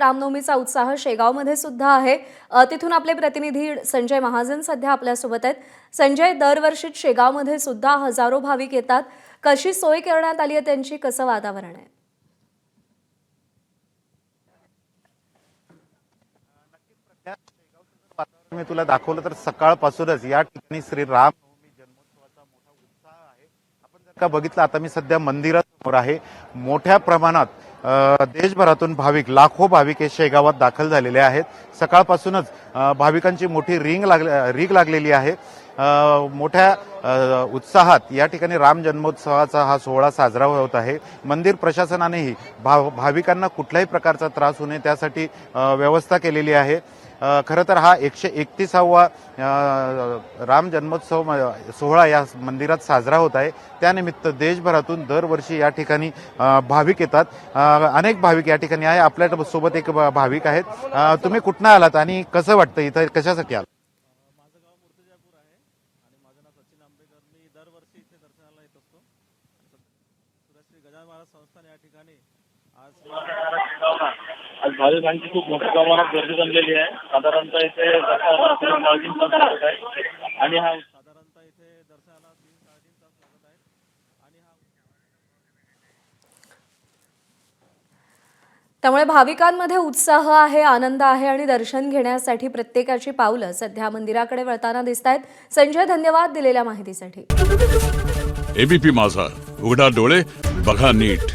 रामनवमीचा उत्साह शेगावमध्ये सुद्धा आहे। तिथून आपले प्रतिनिधी संजय महाजन सध्या आपल्यासोबत आहेत। संजय, दरवर्षीच शेगावमध्ये सुद्धा हजारो भाविक येतात। कशी सोय करण्यात आली आहे त्यांची, कसं वातावरण आहे? मी तुला दाखवलं तर सकाळपासूनच या ठिकाणी श्री राम नवमी जन्मोत्सवाचा मोठा उत्साह आहे। आपण जर का बघितलं, आता मी सध्या मंदिरासमोर आहे। मोठ्या प्रमाणात देशभरातून भाविक, लाखो भाविक हे शेगावात दाखल झालेले आहेत। सकाळपासूनच भाविकांची मोठी रीग लागलेली आहे। मोठ्या उत्साहात या ठिकाणी राम जन्मोत्सवाचा हा सोहळा साजरा होत आहे। मंदिर प्रशासनानेही भाविकांना कुठल्याही प्रकारचा त्रास होऊ नये त्यासाठी व्यवस्था केलेली आहे। खरं तर हा 131वा राम जन्मोत्सव सोहळा या मंदिरात साजरा होत आहे। त्यानिमित्त देशभरातून दरवर्षी या ठिकाणी भाविक येतात। अनेक भाविक या ठिकाणी आहे। आपल्या सोबत एक भाविक आहेत। तुम्ही कुठनं आलात आणि कसं वाटतं, इथं कशासाठी आलात? माझं गाव मूर्तिजापूर आहे आणि माझं नाव सचिन आंबेकर। मी दरवर्षी इथे दर्शनाला येत असतो। श्री गजानन महाराज संस्थान या ठिकाणी आज भाविकांची खूप मोठ्या प्रमाणात गर्दी जमलेली आहे। साधारणतः इथे दर्शनाला 3-3 तास लागत आहे आणि हा साधारणतः इथे दर्शनाला 3-3.5 तास लागत आहे आणि हा त्यामुळे भाविकांमध्ये उत्साह आहे, आनंद आहे आणि दर्शन घेण्यासाठी प्रत्येकाची पावलं सध्या मंदिराकडे वळताना दिसतायत। संजय, धन्यवाद दिलेल्या माहितीसाठी। एबीपी माझा, उघडा डोळे बघा नीट।